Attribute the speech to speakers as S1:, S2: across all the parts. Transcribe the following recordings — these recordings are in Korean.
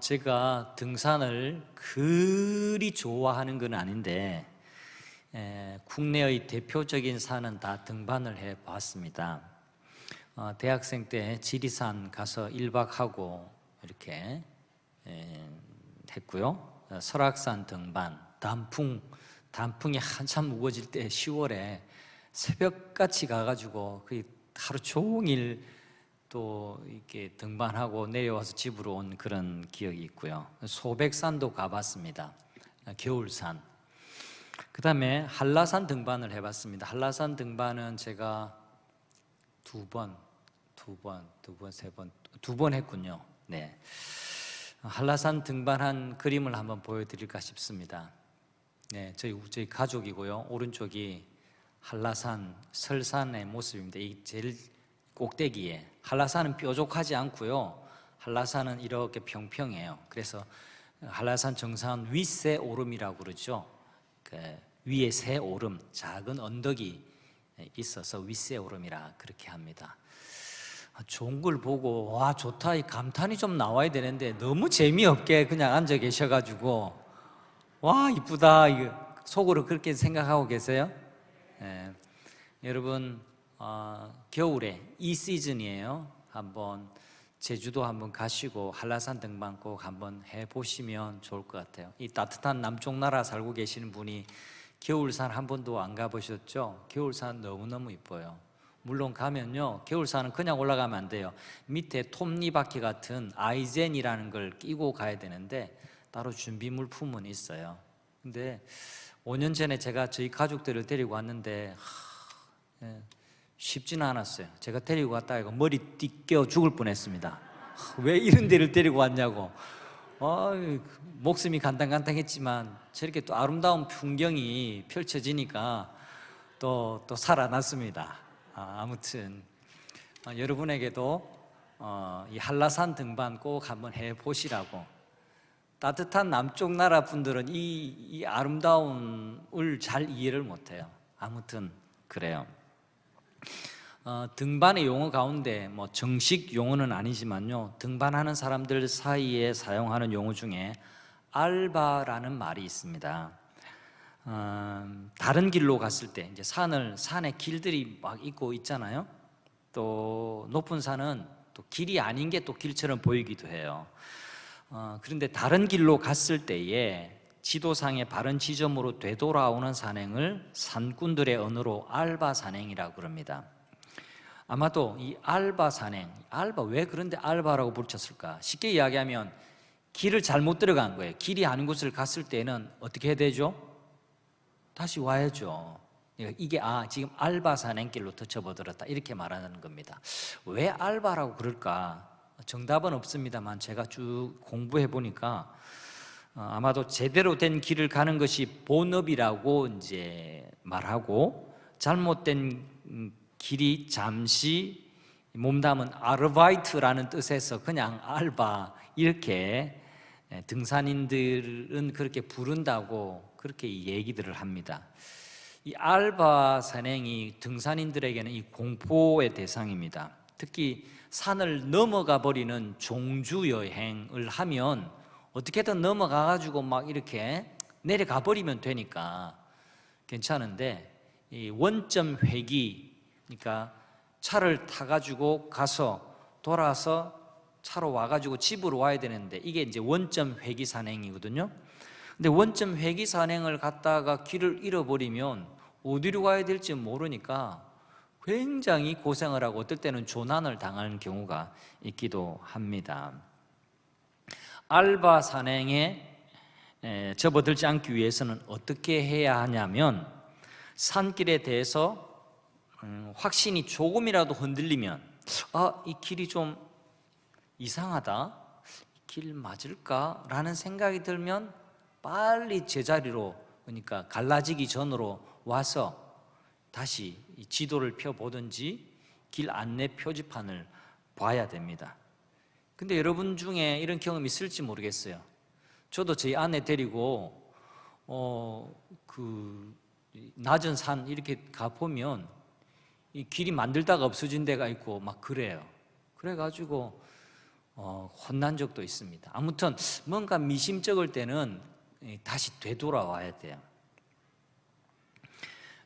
S1: 제가 등산을 그리 좋아하는 건 아닌데 국내의 대표적인 산은 다 등반을 해봤습니다. 대학생 때 지리산 가서 1박 하고 이렇게 했고요. 설악산 등반, 단풍이 한참 우거질 때 10월에 새벽같이 가가지고 하루 종일 또 이렇게 등반하고 내려와서 집으로 온 그런 기억이 있고요. 소백산도 가봤습니다. 겨울산. 그 다음에 한라산 등반을 해봤습니다. 한라산 등반은 제가 두 번 했군요. 네. 한라산 등반한 그림을 한번 보여드릴까 싶습니다. 네, 저희 가족이고요. 오른쪽이 한라산 설산의 모습입니다. 이 제일 꼭대기에 한라산은 뾰족하지 않고요. 한라산은 이렇게 평평해요. 그래서 한라산 정상 윗새 오름이라고 그러죠. 위에 새 오름, 작은 언덕이 있어서 윗새 오름이라 그렇게 합니다. 좋은 걸 보고 와 좋다 이 감탄이 좀 나와야 되는데 너무 재미없게 그냥 앉아 계셔가지고 와 이쁘다 이거 속으로 그렇게 생각하고 계세요? 네. 여러분 겨울에 이 시즌이에요. 한번 제주도 한번 가시고 한라산 등반 꼭 한번 해보시면 좋을 것 같아요. 이 따뜻한 남쪽 나라 살고 계시는 분이 겨울산 한 번도 안 가보셨죠? 겨울산 너무너무 이뻐요. 물론 가면요 겨울산은 그냥 올라가면 안 돼요. 밑에 톱니바퀴 같은 아이젠이라는 걸 끼고 가야 되는데 따로 준비 물품은 있어요. 근데 5년 전에 제가 저희 가족들을 데리고 왔는데 쉽지는 않았어요. 제가 데리고 갔다가 머리 띠껴 죽을 뻔했습니다. 왜 이런 데를 데리고 왔냐고. 목숨이 간당간당했지만 저렇게 또 아름다운 풍경이 펼쳐지니까 또 살아났습니다. 아무튼 여러분에게도 이 한라산 등반 꼭 한번 해보시라고. 따뜻한 남쪽 나라 분들은 이 아름다움을 잘 이해를 못해요. 아무튼 그래요. 등반의 용어 가운데 정식 용어는 아니지만요 등반하는 사람들 사이에 사용하는 용어 중에 알바라는 말이 있습니다. 다른 길로 갔을 때 이제 산에 길들이 막 있고 있잖아요. 또 높은 산은 또 길이 아닌 게 또 길처럼 보이기도 해요. 그런데 다른 길로 갔을 때에 지도상의 바른 지점으로 되돌아오는 산행을 산꾼들의 언어로 알바 산행이라고 그럽니다. 아마도 이 알바 산행, 왜 그런데 알바라고 붙였을까? 쉽게 이야기하면 길을 잘못 들어간 거예요. 길이 아닌 곳을 갔을 때는 어떻게 해야 되죠? 다시 와야죠. 이게 지금 알바 산행길로 터쳐버들었다 이렇게 말하는 겁니다. 왜 알바라고 그럴까? 정답은 없습니다만 제가 쭉 공부해 보니까 아마도 제대로 된 길을 가는 것이 본업이라고 이제 말하고 잘못된 길이 잠시 몸담은 아르바이트라는 뜻에서 그냥 알바 이렇게 등산인들은 그렇게 부른다고 그렇게 얘기들을 합니다. 이 알바 산행이 등산인들에게는 이 공포의 대상입니다. 특히 산을 넘어가 버리는 종주 여행을 하면 어떻게든 넘어가 가지고 막 이렇게 내려가 버리면 되니까 괜찮은데 이 원점 회귀, 그러니까 차를 타 가지고 가서 돌아서 차로 와 가지고 집으로 와야 되는데 이게 이제 원점 회귀 산행이거든요. 근데 원점 회귀 산행을 갔다가 길을 잃어버리면 어디로 가야 될지 모르니까 굉장히 고생을 하고 어떨 때는 조난을 당하는 경우가 있기도 합니다. 알바 산행에 접어들지 않기 위해서는 어떻게 해야 하냐면 산길에 대해서 확신이 조금이라도 흔들리면 이 길이 좀 이상하다, 이 길 맞을까? 라는 생각이 들면 빨리 제자리로, 그러니까 갈라지기 전으로 와서 다시 지도를 펴보든지 길 안내 표지판을 봐야 됩니다. 근데 여러분 중에 이런 경험이 있을지 모르겠어요. 저도 저희 아내 데리고 낮은 산 이렇게 가보면 이 길이 만들다가 없어진 데가 있고 막 그래요. 그래가지고 혼난 적도 있습니다. 아무튼 뭔가 미심쩍을 때는 다시 되돌아와야 돼요.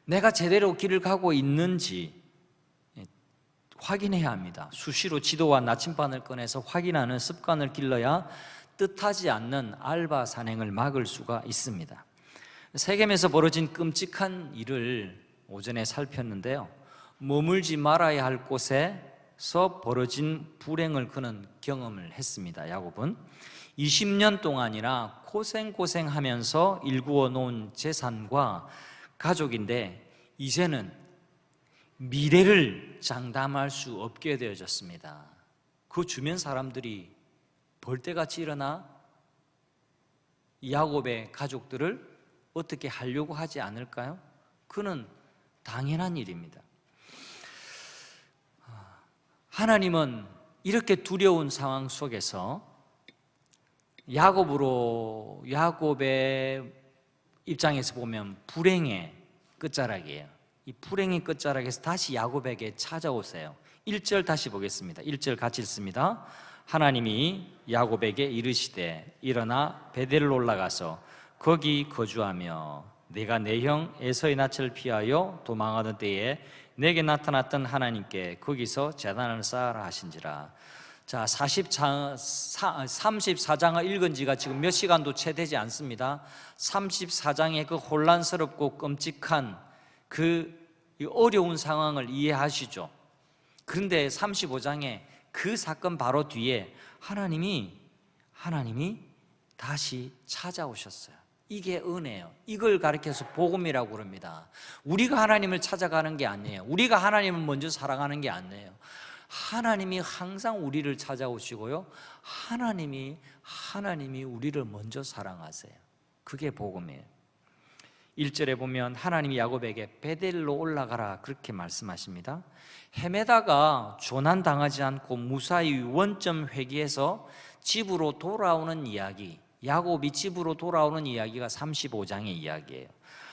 S1: 내가 제대로 길을 가고 있는지 확인해야 합니다. 수시로 지도와 나침반을 꺼내서 확인하는 습관을 길러야 뜻하지 않는 알바 산행을 막을 수가 있습니다. 세겜에서 벌어진 끔찍한 일을 오전에 살폈는데요, 머물지 말아야 할 곳에서 벌어진 불행을 그는 경험을 했습니다. 야곱은 20년 동안이나 고생하면서 일구어 놓은 재산과 가족인데 이제는 미래를 장담할 수 없게 되어졌습니다. 그 주변 사람들이 벌떼같이 일어나 야곱의 가족들을 어떻게 하려고 하지 않을까요? 그는 당연한 일입니다. 하나님은 이렇게 두려운 상황 속에서 야곱의 입장에서 보면 불행의 끝자락이에요. 이 불행의 끝자락에서 다시 야곱에게 찾아오세요. 1절 다시 보겠습니다. 1절 같이 읽습니다. 하나님이 야곱에게 이르시되 일어나 베델로 올라가서 거기 거주하며 내가 내 형 에서의 낯을 피하여 도망하던 때에 내게 나타났던 하나님께 거기서 제단을 쌓아라 하신지라. 자, 34장을 읽은 지가 지금 몇 시간도 채 되지 않습니다. 34장의 그 혼란스럽고 끔찍한 그 어려운 상황을 이해하시죠? 그런데 35장에 그 사건 바로 뒤에 하나님이 다시 찾아오셨어요. 이게 은혜예요. 이걸 가리켜서 복음이라고 그럽니다. 우리가 하나님을 찾아가는 게 아니에요. 우리가 하나님을 먼저 사랑하는 게 아니에요. 하나님이 항상 우리를 찾아오시고요, 하나님이 우리를 먼저 사랑하세요. 그게 복음이에요. 1절에 보면 하나님이 야곱에게 베델로 올라가라 그렇게 말씀하십니다. 헤매다가 조난당하지 않고 무사히 원점 회귀해서 집으로 돌아오는 이야기, 야곱이 집으로 돌아오는 이야기가 35장의 이야기예요.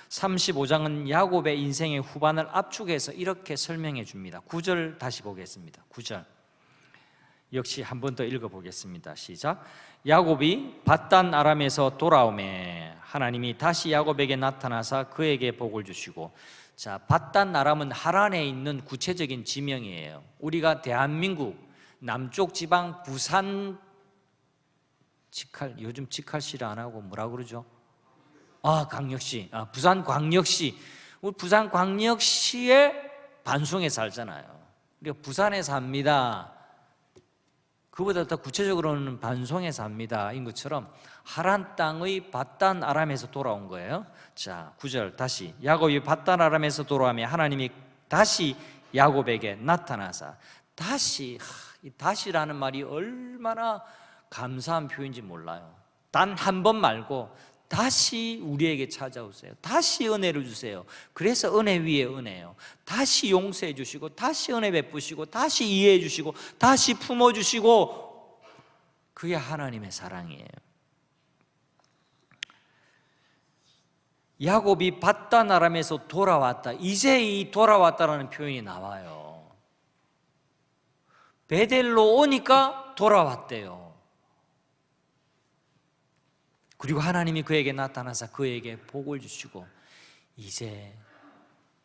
S1: 35장은 야곱의 인생의 후반을 압축해서 이렇게 설명해 줍니다. 9절 다시 보겠습니다. 9절 역시 한 번 더 읽어보겠습니다. 시작. 야곱이 밧단 아람에서 돌아오매 하나님이 다시 야곱에게 나타나사 그에게 복을 주시고. 자, 밧단 아람은 하란에 있는 구체적인 지명이에요. 우리가 대한민국 남쪽 지방 부산 요즘 직할시를 안 하고 뭐라고 그러죠? 광역시. 부산 광역시. 우리 부산 광역시의 반송에 살잖아요. 우리가 부산에 삽니다. 그보다 더 구체적으로는 반송에 삽니다. 인 것처럼 하란 땅의 밧단 아람에서 돌아온 거예요. 자, 9절 다시. 야곱이 밧단 아람에서 돌아오며 하나님이 다시 야곱에게 나타나사. 다시라는 말이 얼마나 감사한 표현인지 몰라요. 단 한 번 말고 다시 우리에게 찾아오세요. 다시 은혜를 주세요. 그래서 은혜 위에 은혜예요. 다시 용서해 주시고, 다시 은혜 베푸시고, 다시 이해해 주시고, 다시 품어 주시고, 그게 하나님의 사랑이에요. 야곱이 밧단 아람에서 돌아왔다. 이제 이 돌아왔다라는 표현이 나와요. 베델로 오니까 돌아왔대요. 그리고 하나님이 그에게 나타나서 그에게 복을 주시고, 이제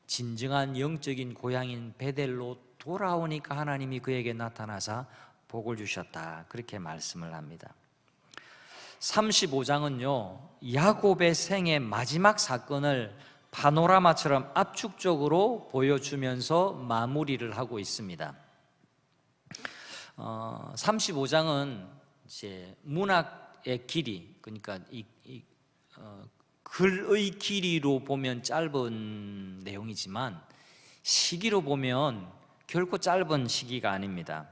S1: 진정한 영적인 고향인 베델로 돌아오니까 하나님이 그에게 나타나서 복을 주셨다. 그렇게 말씀을 합니다. 35장은요, 야곱의 생의 마지막 사건을 파노라마처럼 압축적으로 보여주면서 마무리를 하고 있습니다. 35장은 이제 문학의 길이, 그러니까 글의 길이로 보면 짧은 내용이지만 시기로 보면 결코 짧은 시기가 아닙니다.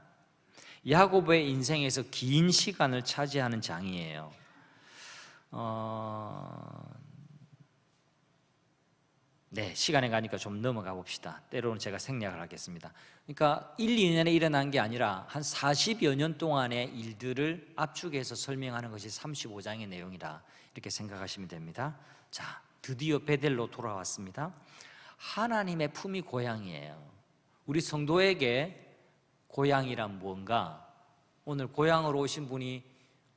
S1: 야곱의 인생에서 긴 시간을 차지하는 장이에요. 시간에 가니까 좀 넘어가 봅시다. 때로는 제가 생략을 하겠습니다. 그러니까 1, 2년에 일어난 게 아니라 한 40여 년 동안의 일들을 압축해서 설명하는 것이 35장의 내용이다, 이렇게 생각하시면 됩니다. 자, 드디어 베델로 돌아왔습니다. 하나님의 품이 고향이에요. 우리 성도에게 고향이란 무언가? 오늘 고향으로 오신 분이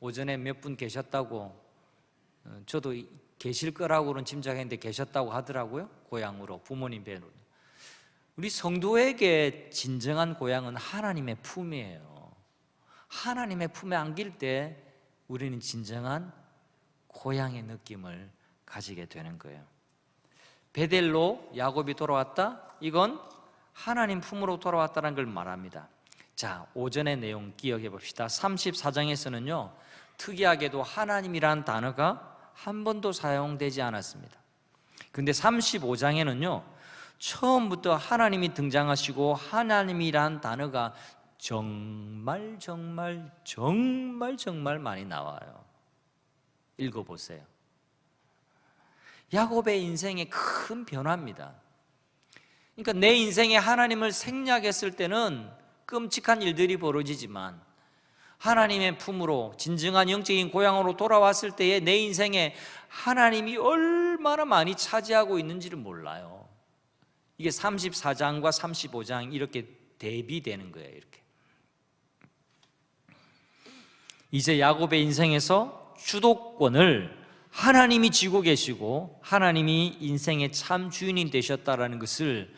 S1: 오전에 몇 분 계셨다고, 저도 계실 거라고는 짐작했는데 계셨다고 하더라고요. 고향으로, 부모님 뵈러. 우리 성도에게 진정한 고향은 하나님의 품이에요. 하나님의 품에 안길 때 우리는 진정한 고향의 느낌을 가지게 되는 거예요. 베델로 야곱이 돌아왔다? 이건 하나님 품으로 돌아왔다는 걸 말합니다. 자, 오전의 내용 기억해 봅시다. 34장에서는요 특이하게도 하나님이란 단어가 한 번도 사용되지 않았습니다. 근데 35장에는요 처음부터 하나님이 등장하시고 하나님이란 단어가 정말 많이 나와요. 읽어보세요. 야곱의 인생의 큰 변화입니다. 그러니까 내 인생에 하나님을 생략했을 때는 끔찍한 일들이 벌어지지만 하나님의 품으로 진정한 영적인 고향으로 돌아왔을 때에 내 인생에 하나님이 얼마나 많이 차지하고 있는지를 몰라요. 이게 34장과 35장 이렇게 대비되는 거예요. 이렇게 이제 야곱의 인생에서 주도권을 하나님이 쥐고 계시고 하나님이 인생의 참 주인이 되셨다는 것을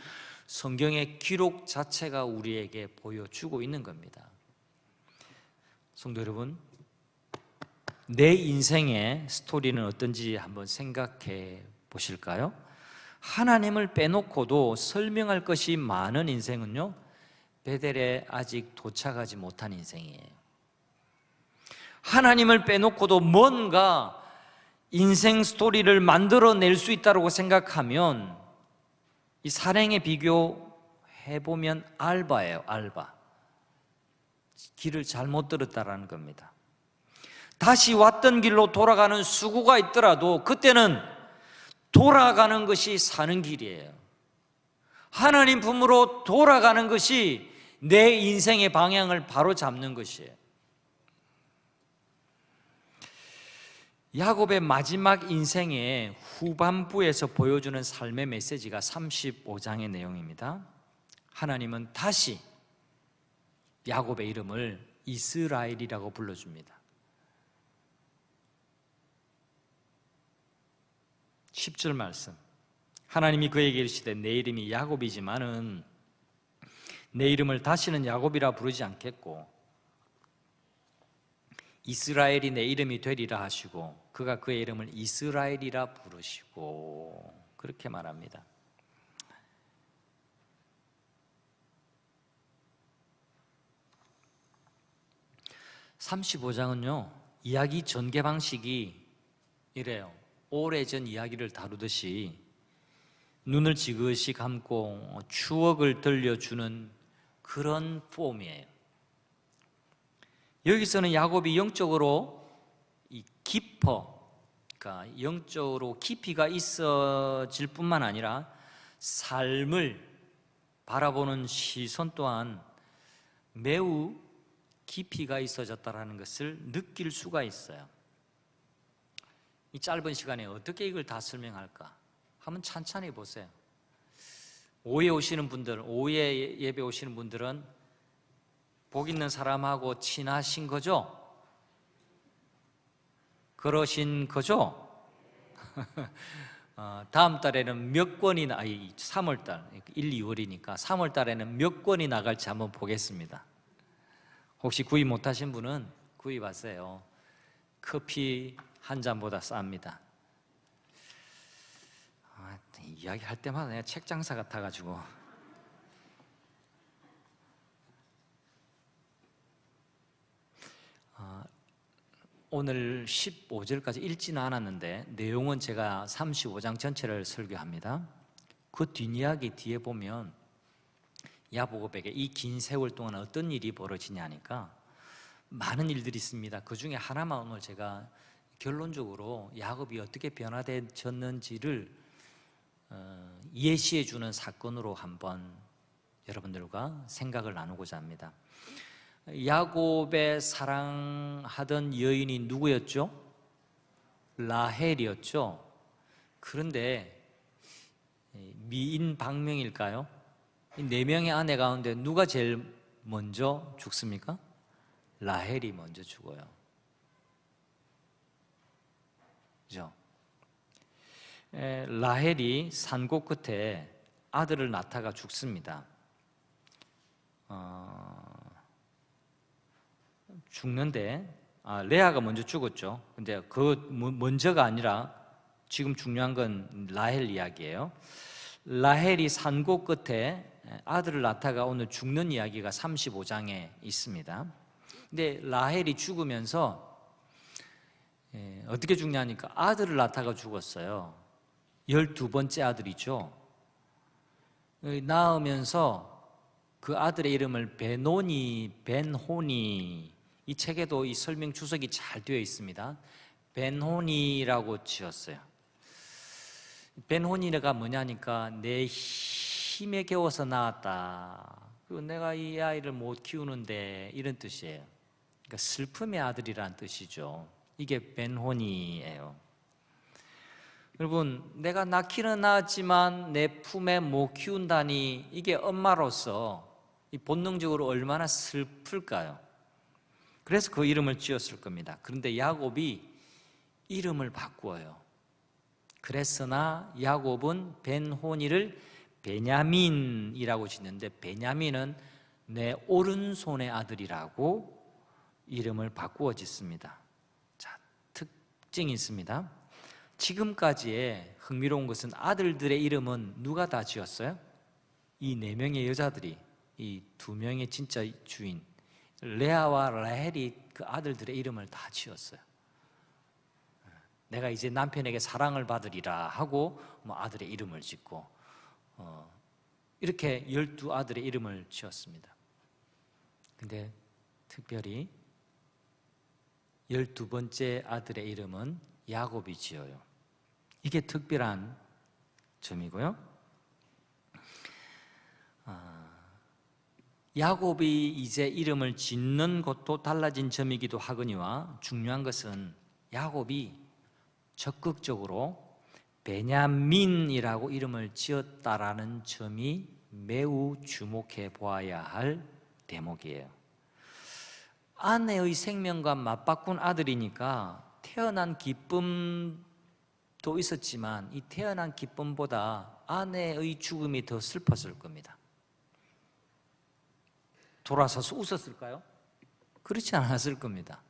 S1: 성경의 기록 자체가 우리에게 보여주고 있는 겁니다. 성도 여러분, 내 인생의 스토리는 어떤지 한번 생각해 보실까요? 하나님을 빼놓고도 설명할 것이 많은 인생은요 베델에 아직 도착하지 못한 인생이에요. 하나님을 빼놓고도 뭔가 인생 스토리를 만들어낼 수 있다고 생각하면 이 산행에 비교해보면 알바예요. 알바. 길을 잘못 들었다라는 겁니다. 다시 왔던 길로 돌아가는 수고가 있더라도 그때는 돌아가는 것이 사는 길이에요. 하나님 품으로 돌아가는 것이 내 인생의 방향을 바로 잡는 것이에요. 야곱의 마지막 인생의 후반부에서 보여주는 삶의 메시지가 35장의 내용입니다. 하나님은 다시 야곱의 이름을 이스라엘이라고 불러줍니다. 10절 말씀, 하나님이 그에게 이르시되 내 이름이 야곱이지만은 내 이름을 다시는 야곱이라 부르지 않겠고 이스라엘이 내 이름이 되리라 하시고 그가 그의 이름을 이스라엘이라 부르시고 그렇게 말합니다. (35장은요) 이야기 전개 방식이 이래요. 오래전 이야기를 다루듯이 눈을 지그시 감고 추억을 들려주는 그런 폼이에요. 여기서는 야곱이 영적으로 그러니까 영적으로 깊이가 있어질 뿐만 아니라 삶을 바라보는 시선 또한 매우 깊이가 있어졌다는 것을 느낄 수가 있어요. 이 짧은 시간에 어떻게 이걸 다 설명할까? 한번 찬찬히 보세요. 오후에 오시는 분들, 오후에 예배 오시는 분들은 복 있는 사람하고 친하신 거죠? 그러신 거죠? 다음 달에는 몇 권이나, 3월달, 1, 2월이니까 3월 달에는 몇 권이 나갈지 한번 보겠습니다. 혹시 구입 못하신 분은 구입하세요. 커피 한 잔보다 쌉니다. 이야기할 때마다 내가 책 장사 같아가지고 오늘 15절까지 읽지는 않았는데 내용은 제가 35장 전체를 설교합니다. 그 뒷이야기 뒤에 보면 야곱에게 이 긴 세월 동안 어떤 일이 벌어지냐니까 많은 일들이 있습니다. 그 중에 하나만 오늘 제가 결론적으로 야곱이 어떻게 변화되었는지를 예시해 주는 사건으로 한번 여러분들과 생각을 나누고자 합니다. 야곱의 사랑하던 여인이 누구였죠? 라헬이었죠. 그런데 미인 방명일까요? 이 4명의 아내 가운데 누가 제일 먼저 죽습니까? 라헬이 먼저 죽어요. 그죠? 라헬이 산고 끝에 아들을 낳다가 죽습니다. 죽는데 레아가 먼저 죽었죠. 근데 그 먼저가 아니라 지금 중요한 건 라헬 이야기예요. 라헬이 산고 끝에 아들을 낳다가 오늘 죽는 이야기가 35장에 있습니다. 근데 라헬이 죽으면서 어떻게 죽냐니까 아들을 낳다가 죽었어요. 12번째 아들이죠. 낳으면서 그 아들의 이름을 벤호니, 이 책에도 이 설명 주석이 잘 되어 있습니다. 벤호니라고 지었어요. 벤호니가 뭐냐니까 내 힘에 겨워서 낳았다. 그리고 내가 이 아이를 못 키우는데, 이런 뜻이에요. 그러니까 슬픔의 아들이라는 뜻이죠. 이게 벤호니예요. 여러분, 내가 낳기는 낳았지만 내 품에 못 키운다니, 이게 엄마로서 본능적으로 얼마나 슬플까요? 그래서 그 이름을 지었을 겁니다. 그런데 야곱이 이름을 바꾸어요. 그랬으나 야곱은 벤호니를 베냐민이라고 짓는데, 베냐민은 내 오른손의 아들이라고 이름을 바꾸어 짓습니다. 자, 특징이 있습니다. 지금까지의 흥미로운 것은 아들들의 이름은 누가 다 지었어요? 이 4명의 여자들이, 이 2명의 진짜 주인 레아와 라헬이 그 아들들의 이름을 다 지었어요. 내가 이제 남편에게 사랑을 받으리라 하고 아들의 이름을 짓고, 이렇게 12아들의 이름을 지었습니다. 근데 특별히 12번째 아들의 이름은 야곱이 지어요. 이게 특별한 점이고요. 야곱이 이제 이름을 짓는 것도 달라진 점이기도 하거니와, 중요한 것은 야곱이 적극적으로 베냐민이라고 이름을 지었다라는 점이 매우 주목해 보아야 할 대목이에요. 아내의 생명과 맞바꾼 아들이니까 태어난 기쁨도 있었지만, 이 태어난 기쁨보다 아내의 죽음이 더 슬펐을 겁니다. 돌아서서 웃었을까요? 그렇지 않았을 겁니다.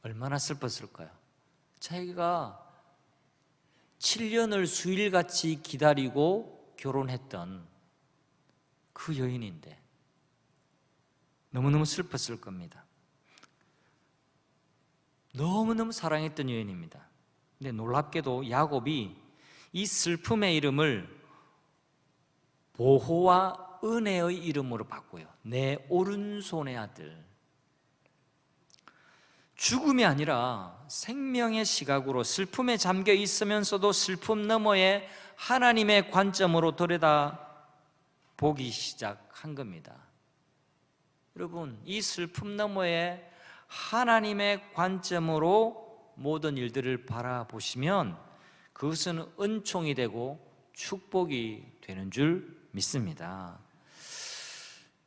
S1: 얼마나 슬펐을까요? 자기가 7년을 수일같이 기다리고 결혼했던 그 여인인데 너무너무 슬펐을 겁니다. 너무너무 사랑했던 여인입니다. 근데 놀랍게도 야곱이 이 슬픔의 이름을 보호와 은혜의 이름으로 바꿔요. 내 오른손의 아들. 죽음이 아니라 생명의 시각으로 슬픔에 잠겨 있으면서도 슬픔 너머에 하나님의 관점으로 들여다보기 시작한 겁니다. 여러분, 이 슬픔 너머에 하나님의 관점으로 모든 일들을 바라보시면 그것은 은총이 되고 축복이 되는 줄 믿습니다.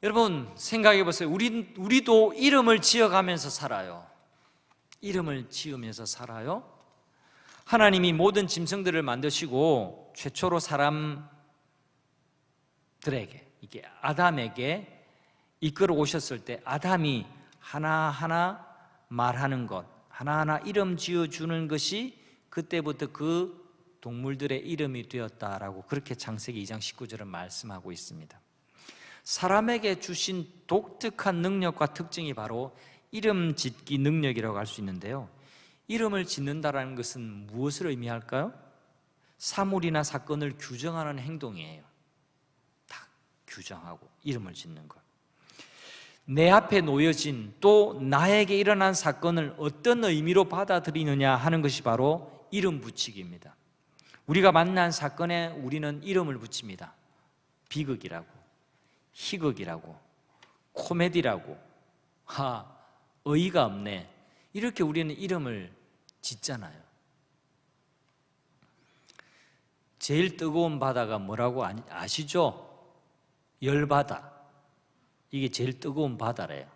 S1: 여러분, 생각해 보세요. 우리도 이름을 지어가면서 살아요. 이름을 지으면서 살아요. 하나님이 모든 짐승들을 만드시고 최초로 사람들에게, 이게 아담에게 이끌어 오셨을 때 아담이 하나하나 말하는 것, 하나하나 이름 지어주는 것이 그때부터 그 동물들의 이름이 되었다라고, 그렇게 창세기 2장 19절은 말씀하고 있습니다. 사람에게 주신 독특한 능력과 특징이 바로 이름 짓기 능력이라고 할 수 있는데요, 이름을 짓는다라는 것은 무엇을 의미할까요? 사물이나 사건을 규정하는 행동이에요. 딱 규정하고 이름을 짓는 것. 내 앞에 놓여진, 또 나에게 일어난 사건을 어떤 의미로 받아들이느냐 하는 것이 바로 이름 붙이기입니다. 우리가 만난 사건에 우리는 이름을 붙입니다. 비극이라고, 희극이라고, 코미디라고, 어이가 없네, 이렇게 우리는 이름을 짓잖아요. 제일 뜨거운 바다가 뭐라고 아시죠? 열바다. 이게 제일 뜨거운 바다래요.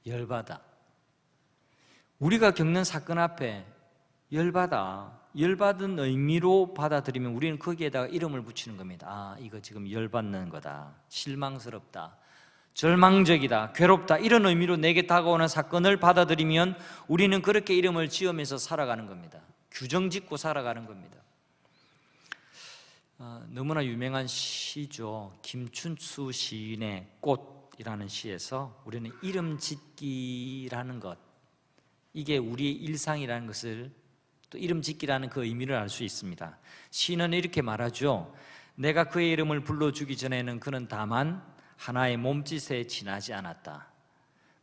S1: 열받아. 우리가 겪는 사건 앞에 열받아. 열받은 의미로 받아들이면 우리는 거기에다가 이름을 붙이는 겁니다. 아, 이거 지금 열받는 거다. 실망스럽다. 절망적이다. 괴롭다. 이런 의미로 내게 다가오는 사건을 받아들이면 우리는 그렇게 이름을 지으면서 살아가는 겁니다. 규정 짓고 살아가는 겁니다. 너무나 유명한 시죠. 김춘수 시인의 꽃이라는 시에서 우리는 이름 짓기라는 것, 이게 우리의 일상이라는 것을, 또 이름 짓기라는 그 의미를 알 수 있습니다. 시인은 이렇게 말하죠. 내가 그의 이름을 불러주기 전에는 그는 다만 하나의 몸짓에 지나지 않았다.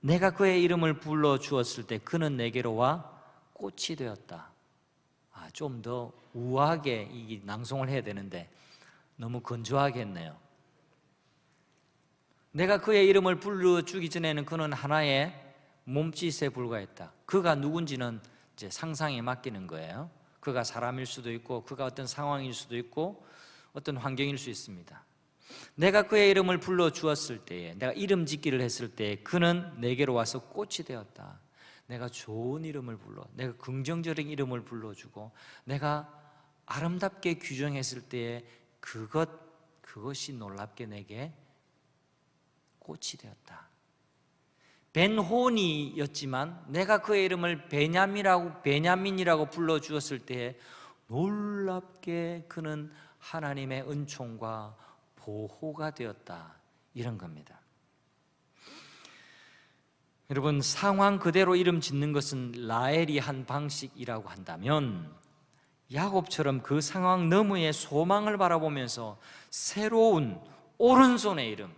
S1: 내가 그의 이름을 불러주었을 때 그는 내게로 와 꽃이 되었다. 좀 더 우아하게 이 낭송을 해야 되는데 너무 건조하게 했네요. 내가 그의 이름을 불러주기 전에는 그는 하나의 몸짓에 불과했다. 그가 누군지는 이제 상상에 맡기는 거예요. 그가 사람일 수도 있고, 그가 어떤 상황일 수도 있고, 어떤 환경일 수 있습니다. 내가 그의 이름을 불러주었을 때에, 내가 이름 짓기를 했을 때에 그는 내게로 와서 꽃이 되었다. 내가 좋은 이름을 불러, 내가 긍정적인 이름을 불러주고, 내가 아름답게 규정했을 때에 그것이 놀랍게 내게 꽃이 되었다. 벤혼이였지만 내가 그의 이름을 베냐민이라고 불러주었을 때에 놀랍게 그는 하나님의 은총과 보호가 되었다. 이런 겁니다. 여러분, 상황 그대로 이름 짓는 것은 라헬이 한 방식이라고 한다면, 야곱처럼 그 상황 너머의 소망을 바라보면서 새로운 오른손의 이름,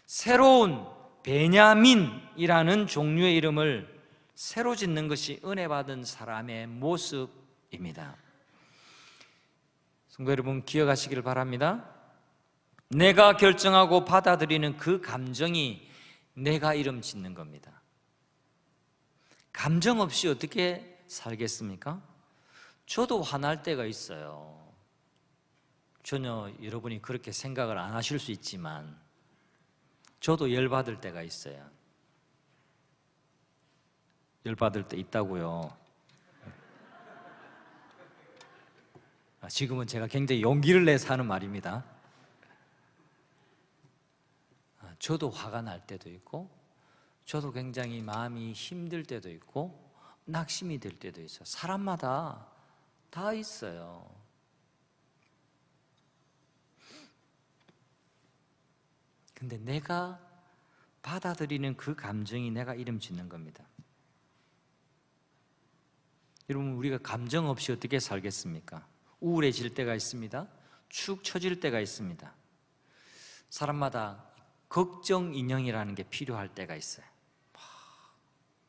S1: 새로운 베냐민이라는 종류의 이름을 새로 짓는 것이 은혜 받은 사람의 모습입니다. 성도 여러분, 기억하시기를 바랍니다. 내가 결정하고 받아들이는 그 감정이 내가 이름 짓는 겁니다. 감정 없이 어떻게 살겠습니까? 저도 화날 때가 있어요. 전혀 여러분이 그렇게 생각을 안 하실 수 있지만 저도 열받을 때가 있어요. 열받을 때 있다고요. 지금은 제가 굉장히 용기를 내서 하는 말입니다. 저도 화가 날 때도 있고, 저도 굉장히 마음이 힘들 때도 있고, 낙심이 될 때도 있어요. 사람마다 다 있어요. 근데 내가 받아들이는 그 감정이 내가 이름 짓는 겁니다. 여러분, 우리가 감정 없이 어떻게 살겠습니까? 우울해질 때가 있습니다. 축 처질 때가 있습니다. 사람마다 걱정 인형이라는 게 필요할 때가 있어요.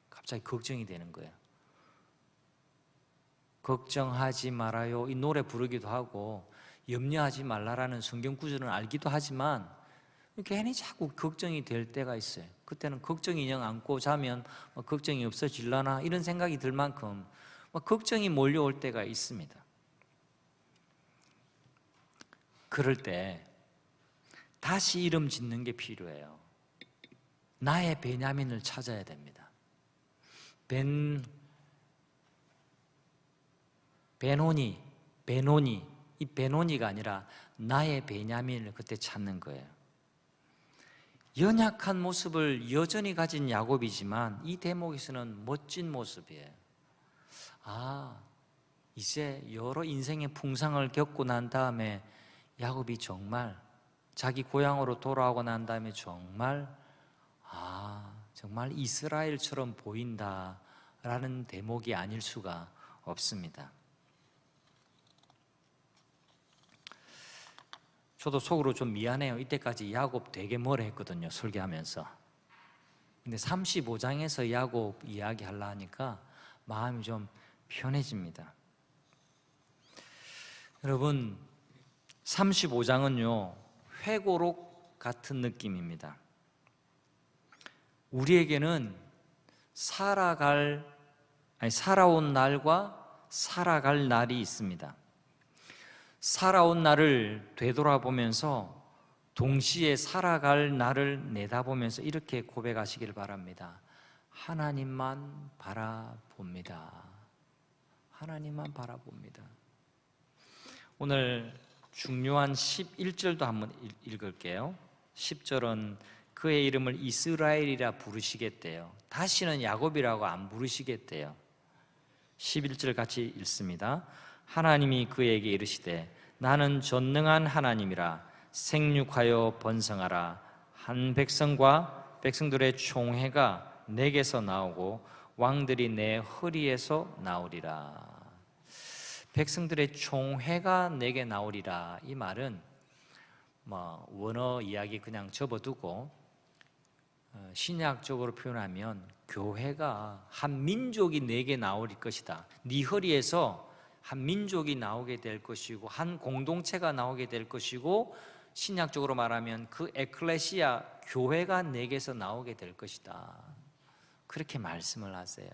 S1: 갑자기 걱정이 되는 거예요. 걱정하지 말아요, 이 노래 부르기도 하고, 염려하지 말라라는 성경 구절은 알기도 하지만 괜히 자꾸 걱정이 될 때가 있어요. 그때는 걱정 인형 안고 자면 걱정이 없어질라나 이런 생각이 들 만큼 걱정이 몰려올 때가 있습니다. 그럴 때 다시 이름 짓는 게 필요해요. 나의 베냐민을 찾아야 됩니다. 베노니, 이 베노니가 아니라 나의 베냐민을 그때 찾는 거예요. 연약한 모습을 여전히 가진 야곱이지만 이 대목에서는 멋진 모습이에요. 이제 여러 인생의 풍상을 겪고 난 다음에 야곱이 정말 자기 고향으로 돌아오고 난 다음에 정말 이스라엘처럼 보인다라는 대목이 아닐 수가 없습니다. 저도 속으로 좀 미안해요. 이때까지 야곱 되게 뭐라 했거든요, 설교하면서. 근데 35장에서 야곱 이야기 하려 하니까 마음이 좀 편해집니다. 여러분, 35장은요 회고록 같은 느낌입니다. 우리에게는 살아온 날과 살아갈 날이 있습니다. 살아온 날을 되돌아보면서 동시에 살아갈 나를 내다보면서 이렇게 고백하시길 바랍니다. 하나님만 바라봅니다. 하나님만 바라봅니다. 오늘 중요한 11절도 한번 읽을게요. 10절은 그의 이름을 이스라엘이라 부르시겠대요. 다시는 야곱이라고 안 부르시겠대요. 11절 같이 읽습니다. 하나님이 그에게 이르시되 나는 전능한 하나님이라 생육하여 번성하라. 한 백성들의 총회가 내게서 나오고 왕들이 내 허리에서 나오리라. 백성들의 총회가 내게 나오리라. 이 말은 원어 이야기 그냥 접어두고 신약적으로 표현하면 교회가 한 민족이 내게 나올 것이다. 네 허리에서 한 민족이 나오게 될 것이고 한 공동체가 나오게 될 것이고 신약적으로 말하면 그 에클레시아 교회가 내게서 나오게 될 것이다. 그렇게 말씀을 하세요.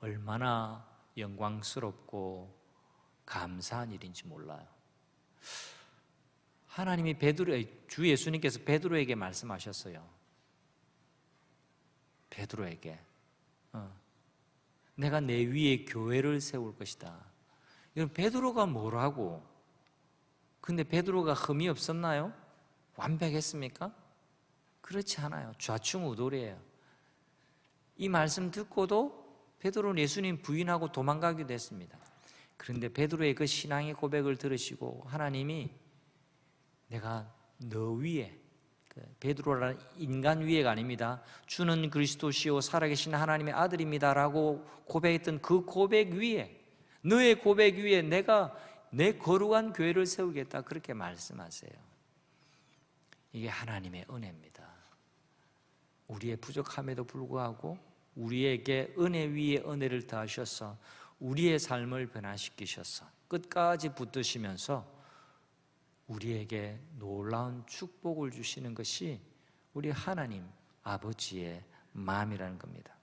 S1: 얼마나 영광스럽고 감사한 일인지 몰라요. 하나님이 주 예수님께서 베드로에게 말씀하셨어요. 베드로에게 내가 내 위에 교회를 세울 것이다. 이건 베드로가 뭐라고? 근데 베드로가 흠이 없었나요? 완벽했습니까? 그렇지 않아요. 좌충우돌이에요. 이 말씀 듣고도 베드로는 예수님 부인하고 도망가기도 했습니다. 그런데 베드로의 그 신앙의 고백을 들으시고 하나님이 내가 너 위에, 베드로라는 인간 위에가 아닙니다. 주는 그리스도시요 살아계신 하나님의 아들입니다 라고 고백했던 그 고백 위에, 너의 고백 위에 내가 내 거룩한 교회를 세우겠다, 그렇게 말씀하세요. 이게 하나님의 은혜입니다. 우리의 부족함에도 불구하고 우리에게 은혜 위에 은혜를 더하셔서 우리의 삶을 변화시키셔서 끝까지 붙드시면서 우리에게 놀라운 축복을 주시는 것이 우리 하나님 아버지의 마음이라는 겁니다.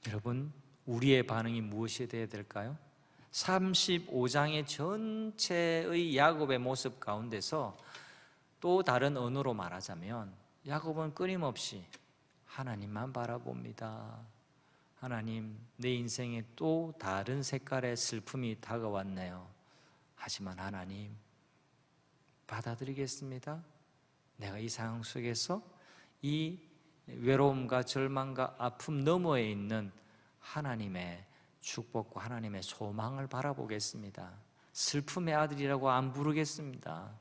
S1: 여러분, 우리의 반응이 무엇이 되어야 될까요? 35장의 전체의 야곱의 모습 가운데서 또 다른 언어로 말하자면 야곱은 끊임없이 하나님만 바라봅니다. 하나님, 내 인생에 또 다른 색깔의 슬픔이 다가왔네요. 하지만 하나님, 받아들이겠습니다. 내가 이 상황 속에서 이 외로움과 절망과 아픔 너머에 있는 하나님의 축복과 하나님의 소망을 바라보겠습니다. 슬픔의 아들이라고 안 부르겠습니다.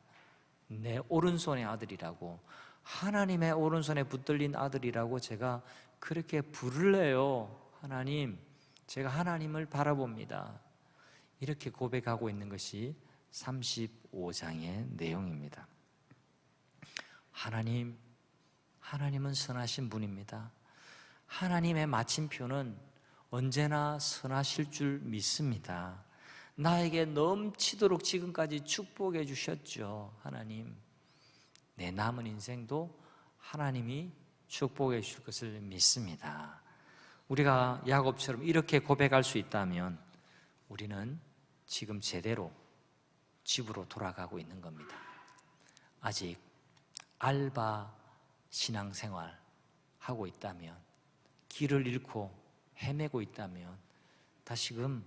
S1: 내 오른손의 아들이라고, 하나님의 오른손에 붙들린 아들이라고 제가 그렇게 부를래요. 하나님, 제가 하나님을 바라봅니다. 이렇게 고백하고 있는 것이 35장의 내용입니다. 하나님은 선하신 분입니다. 하나님의 마침표는 언제나 선하실 줄 믿습니다. 나에게 넘치도록 지금까지 축복해 주셨죠. 하나님, 내 남은 인생도 하나님이 축복해 주실 것을 믿습니다. 우리가 야곱처럼 이렇게 고백할 수 있다면 우리는 지금 제대로 집으로 돌아가고 있는 겁니다. 아직 알바 신앙생활 하고 있다면, 길을 잃고 헤매고 있다면 다시금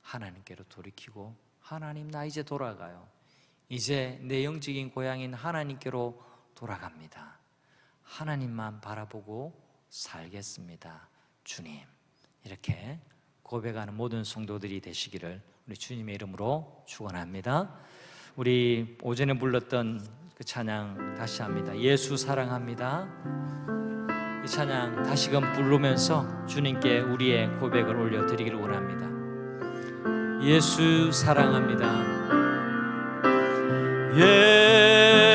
S1: 하나님께로 돌이키고, 하나님, 나 이제 돌아가요. 이제 내 영적인 고향인 하나님께로 돌아갑니다. 하나님만 바라보고 살겠습니다. 주님, 이렇게 고백하는 모든 성도들이 되시기를 우리 주님의 이름으로 축원합니다. 우리 오전에 불렀던 그 찬양 다시 합니다. 예수 사랑합니다. 이 찬양 다시금 부르면서 주님께 우리의 고백을 올려드리기를 원합니다. 예수 사랑합니다.